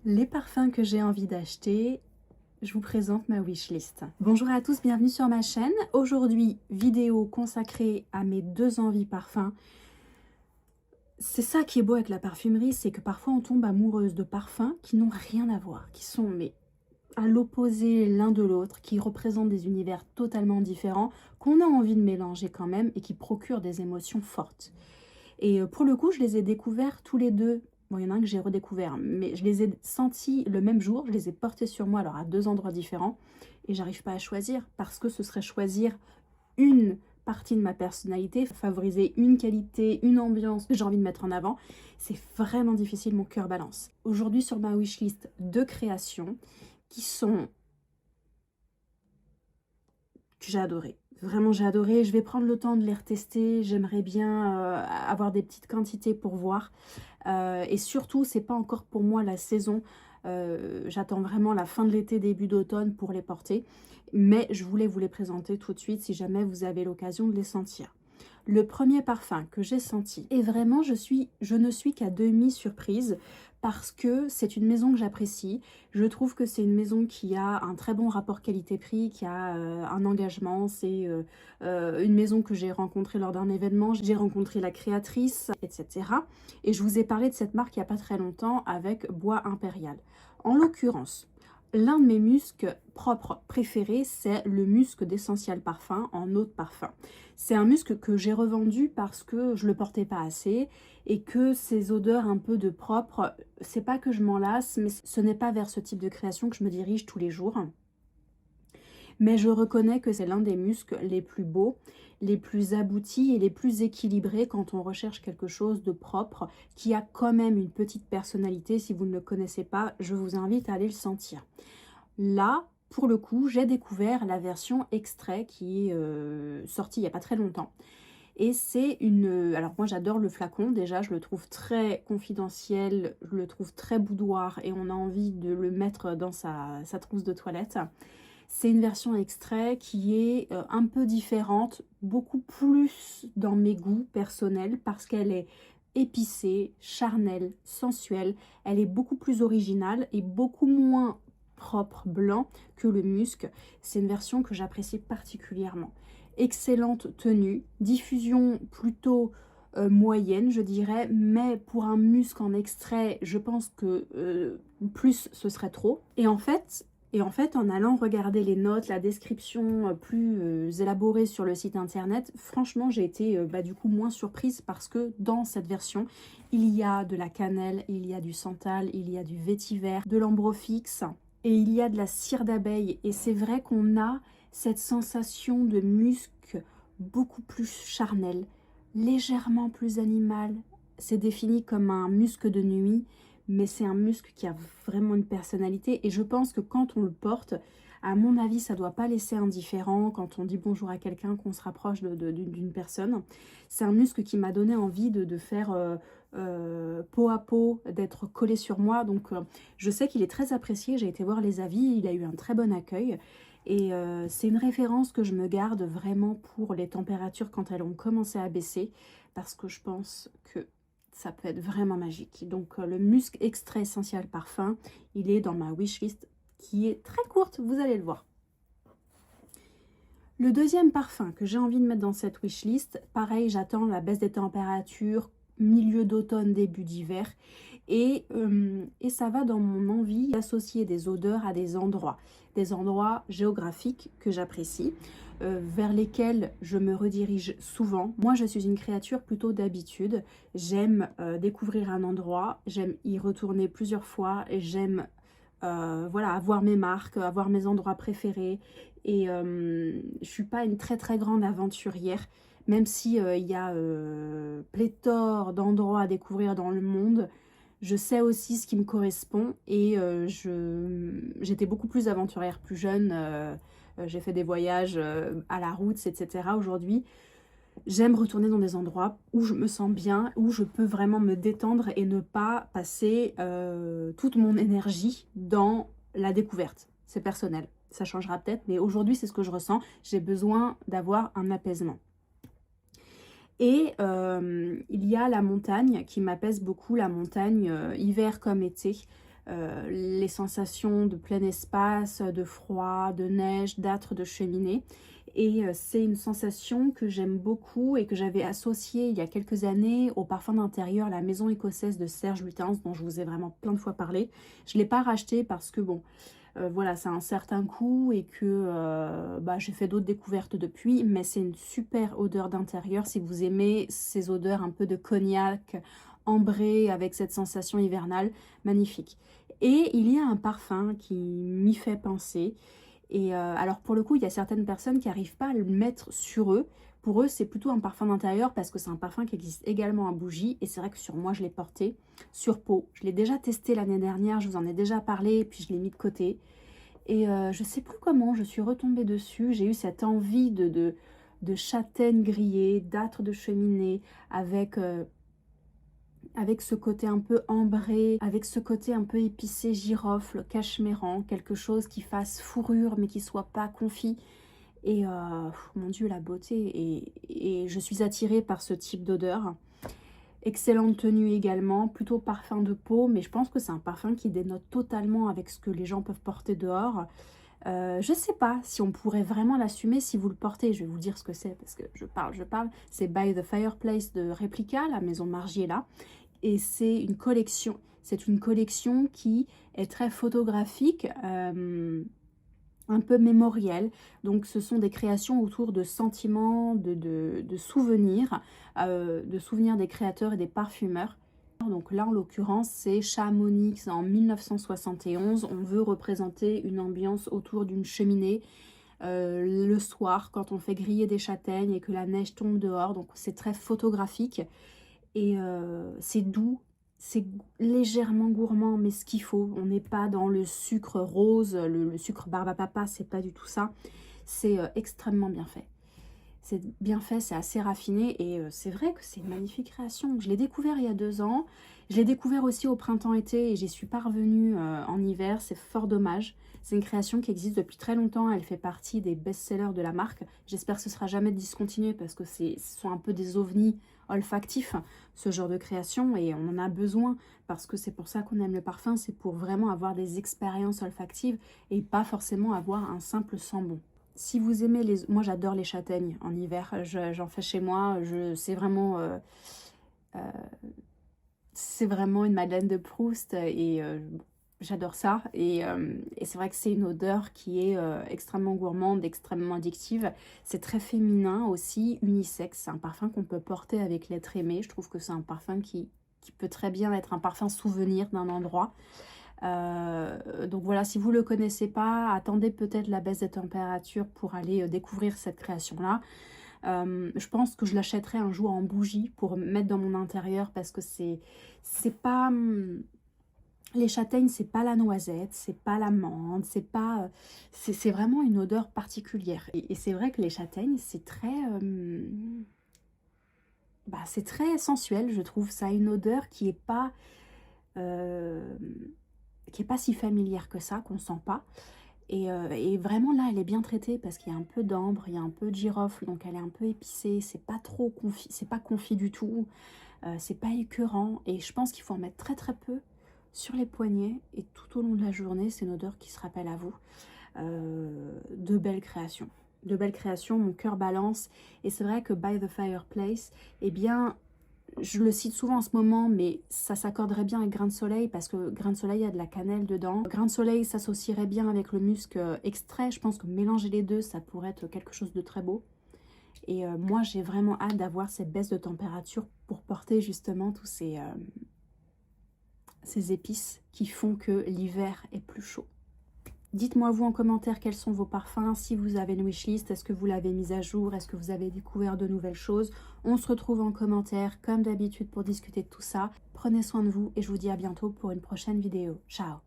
Les parfums que j'ai envie d'acheter, je vous présente ma wishlist. Bonjour à tous, bienvenue sur ma chaîne. Aujourd'hui, vidéo consacrée à mes deux envies parfums. C'est ça qui est beau avec la parfumerie, c'est que parfois on tombe amoureuse de parfums qui n'ont rien à voir, qui sont à l'opposé l'un de l'autre, qui représentent des univers totalement différents, qu'on a envie de mélanger quand même et qui procurent des émotions fortes. Et pour le coup, je les ai découverts tous les deux. Bon, il y en a un que j'ai redécouvert, mais je les ai sentis le même jour, je les ai portés sur moi, alors à deux endroits différents, et j'arrive pas à choisir, parce que ce serait choisir une partie de ma personnalité, favoriser une qualité, une ambiance que j'ai envie de mettre en avant. C'est vraiment difficile, mon cœur balance. Aujourd'hui, sur ma wishlist, deux créations qui sont que j'ai adoré. Vraiment, j'ai adoré. Je vais prendre le temps de les retester. J'aimerais bien avoir des petites quantités pour voir. Et surtout, c'est pas encore pour moi la saison. J'attends vraiment la fin de l'été, début d'automne pour les porter. Mais je voulais vous les présenter tout de suite si jamais vous avez l'occasion de les sentir. Le premier parfum que j'ai senti, et vraiment je ne suis qu'à demi surprise parce que c'est une maison que j'apprécie. Je trouve que c'est une maison qui a un très bon rapport qualité-prix, qui a un engagement. C'est une maison que j'ai rencontrée lors d'un événement. J'ai rencontré la créatrice, etc. Et je vous ai parlé de cette marque il n'y a pas très longtemps avec Bois Impérial. En l'occurrence, l'un de mes muscs propres préférés, c'est le musc d'Essentiel Parfum en eau de parfum. C'est un musc que j'ai revendu parce que je le portais pas assez et que ces odeurs un peu de propre, c'est pas que je m'en lasse, mais ce n'est pas vers ce type de création que je me dirige tous les jours. Mais je reconnais que c'est l'un des muscles les plus beaux, les plus aboutis et les plus équilibrés quand on recherche quelque chose de propre, qui a quand même une petite personnalité. Si vous ne le connaissez pas, je vous invite à aller le sentir. Là, pour le coup, j'ai découvert la version extrait qui est sortie il n'y a pas très longtemps. Et c'est une... Alors moi j'adore le flacon, déjà je le trouve très confidentiel, je le trouve très boudoir et on a envie de le mettre dans sa trousse de toilette. C'est une version extrait qui est un peu différente, beaucoup plus dans mes goûts personnels parce qu'elle est épicée, charnelle, sensuelle. Elle est beaucoup plus originale et beaucoup moins propre blanc que le musc. C'est une version que j'apprécie particulièrement. Excellente tenue, diffusion plutôt moyenne je dirais, mais pour un musc en extrait, je pense que plus ce serait trop. Et en fait, en allant regarder les notes, la description plus élaborée sur le site internet, franchement, j'ai été du coup moins surprise parce que dans cette version, il y a de la cannelle, il y a du santal, il y a du vétiver, de l'ambrofix et il y a de la cire d'abeille. Et c'est vrai qu'on a cette sensation de musc beaucoup plus charnel, légèrement plus animal. C'est défini comme un musc de nuit, mais c'est un musc qui a vraiment une personnalité et je pense que quand on le porte, à mon avis, ça ne doit pas laisser indifférent quand on dit bonjour à quelqu'un, qu'on se rapproche d'une personne. C'est un musc qui m'a donné envie de faire peau à peau, d'être collé sur moi. Donc je sais qu'il est très apprécié, j'ai été voir les avis, il a eu un très bon accueil. Et c'est une référence que je me garde vraiment pour les températures quand elles ont commencé à baisser, parce que je pense que ça peut être vraiment magique. Donc le musc extrait essentiel parfum, il est dans ma wishlist qui est très courte, vous allez le voir. Le deuxième parfum que j'ai envie de mettre dans cette wishlist, pareil, j'attends la baisse des températures, milieu d'automne, début d'hiver, et ça va dans mon envie d'associer des odeurs à des endroits géographiques que j'apprécie, vers lesquels je me redirige souvent. Moi, je suis une créature plutôt d'habitude. J'aime découvrir un endroit, j'aime y retourner plusieurs fois, et j'aime voilà, avoir mes marques, avoir mes endroits préférés. Et je suis pas une très très grande aventurière, même si il y a pléthore d'endroits à découvrir dans le monde. Je sais aussi ce qui me correspond et j'étais beaucoup plus aventurière plus jeune. J'ai fait des voyages à la route, etc. Aujourd'hui, j'aime retourner dans des endroits où je me sens bien, où je peux vraiment me détendre et ne pas passer toute mon énergie dans la découverte. C'est personnel, ça changera peut-être, mais aujourd'hui c'est ce que je ressens. J'ai besoin d'avoir un apaisement. Et il y a la montagne qui m'apaise beaucoup, la montagne hiver comme été. les sensations de plein espace, de froid, de neige, d'âtre, de cheminée. Et c'est une sensation que j'aime beaucoup et que j'avais associée il y a quelques années au parfum d'intérieur, la maison écossaise de Serge Lutens, dont je vous ai vraiment plein de fois parlé. Je ne l'ai pas racheté parce que bon, voilà, ça a un certain coût et que j'ai fait d'autres découvertes depuis, mais c'est une super odeur d'intérieur si vous aimez ces odeurs un peu de cognac ambré avec cette sensation hivernale, magnifique. Et il y a un parfum qui m'y fait penser. Et alors pour le coup, il y a certaines personnes qui n'arrivent pas à le mettre sur eux. Pour eux, c'est plutôt un parfum d'intérieur parce que c'est un parfum qui existe également à bougie. Et c'est vrai que sur moi, je l'ai porté sur peau. Je l'ai déjà testé l'année dernière, je vous en ai déjà parlé, puis je l'ai mis de côté. Et je sais plus comment, je suis retombée dessus. J'ai eu cette envie de châtaigne grillée, d'âtre de cheminée, avec ce côté un peu ambré, avec ce côté un peu épicé, girofle, cachemiran, quelque chose qui fasse fourrure mais qui soit pas confit. Et mon Dieu, la beauté. Et je suis attirée par ce type d'odeur. Excellente tenue également, plutôt parfum de peau, mais je pense que c'est un parfum qui dénote totalement avec ce que les gens peuvent porter dehors. Je sais pas si on pourrait vraiment l'assumer si vous le portez. Je vais vous dire ce que c'est parce que je parle. C'est By the Fireplace de Replica, la maison Margiela. Et c'est une collection qui est très photographique, un peu mémorielle. Donc ce sont des créations autour de sentiments, de souvenirs des créateurs et des parfumeurs. Donc là en l'occurrence c'est Chamonix en 1971. On veut représenter une ambiance autour d'une cheminée le soir quand on fait griller des châtaignes et que la neige tombe dehors. Donc c'est très photographique. Et c'est doux, c'est légèrement gourmand, mais ce qu'il faut. On n'est pas dans le sucre rose, le sucre barbe à papa, c'est pas du tout ça. C'est extrêmement bien fait. C'est bien fait, c'est assez raffiné et c'est vrai que c'est une magnifique création. Je l'ai découvert il y a 2 ans. Je l'ai découvert aussi au printemps-été et j'y suis pas revenue en hiver. C'est fort dommage. C'est une création qui existe depuis très longtemps. Elle fait partie des best-sellers de la marque. J'espère que ce sera jamais discontinué parce que ce sont un peu des ovnis olfactifs, ce genre de création. Et on en a besoin parce que c'est pour ça qu'on aime le parfum. C'est pour vraiment avoir des expériences olfactives et pas forcément avoir un simple sembon. Si vous aimez les... Moi, j'adore les châtaignes en hiver. J'en fais chez moi. C'est vraiment... c'est vraiment une Madeleine de Proust et j'adore ça. Et c'est vrai que c'est une odeur qui est extrêmement gourmande, extrêmement addictive. C'est très féminin aussi, unisexe. C'est un parfum qu'on peut porter avec l'être aimé. Je trouve que c'est un parfum qui peut très bien être un parfum souvenir d'un endroit. Donc voilà, si vous ne le connaissez pas, attendez peut-être la baisse des températures pour aller découvrir cette création-là. Je pense que je l'achèterai un jour en bougie pour mettre dans mon intérieur parce que c'est pas... les châtaignes, c'est pas la noisette, c'est pas l'amande, c'est pas... c'est vraiment une odeur particulière. Et c'est vrai que les châtaignes, c'est très... c'est très sensuel, je trouve. Ça a une odeur qui est pas... si familière que ça, qu'on sent pas. Et vraiment là, elle est bien traitée parce qu'il y a un peu d'ambre, il y a un peu de girofle, donc elle est un peu épicée. C'est pas trop confit, c'est pas confit du tout, c'est pas écœurant. Et je pense qu'il faut en mettre très très peu sur les poignets et tout au long de la journée. C'est une odeur qui se rappelle à vous. De belles créations. De belles créations, mon cœur balance. Et c'est vrai que By the Fireplace, eh bien... Je le cite souvent en ce moment, mais ça s'accorderait bien avec Grain de Soleil parce que Grain de Soleil a de la cannelle dedans. Grain de Soleil s'associerait bien avec le musc extrait. Je pense que mélanger les deux, ça pourrait être quelque chose de très beau. Et moi, j'ai vraiment hâte d'avoir cette baisse de température pour porter justement tous ces épices qui font que l'hiver est plus chaud. Dites-moi vous en commentaire quels sont vos parfums, si vous avez une wishlist, est-ce que vous l'avez mise à jour, est-ce que vous avez découvert de nouvelles choses. On se retrouve en commentaire comme d'habitude pour discuter de tout ça. Prenez soin de vous et je vous dis à bientôt pour une prochaine vidéo. Ciao!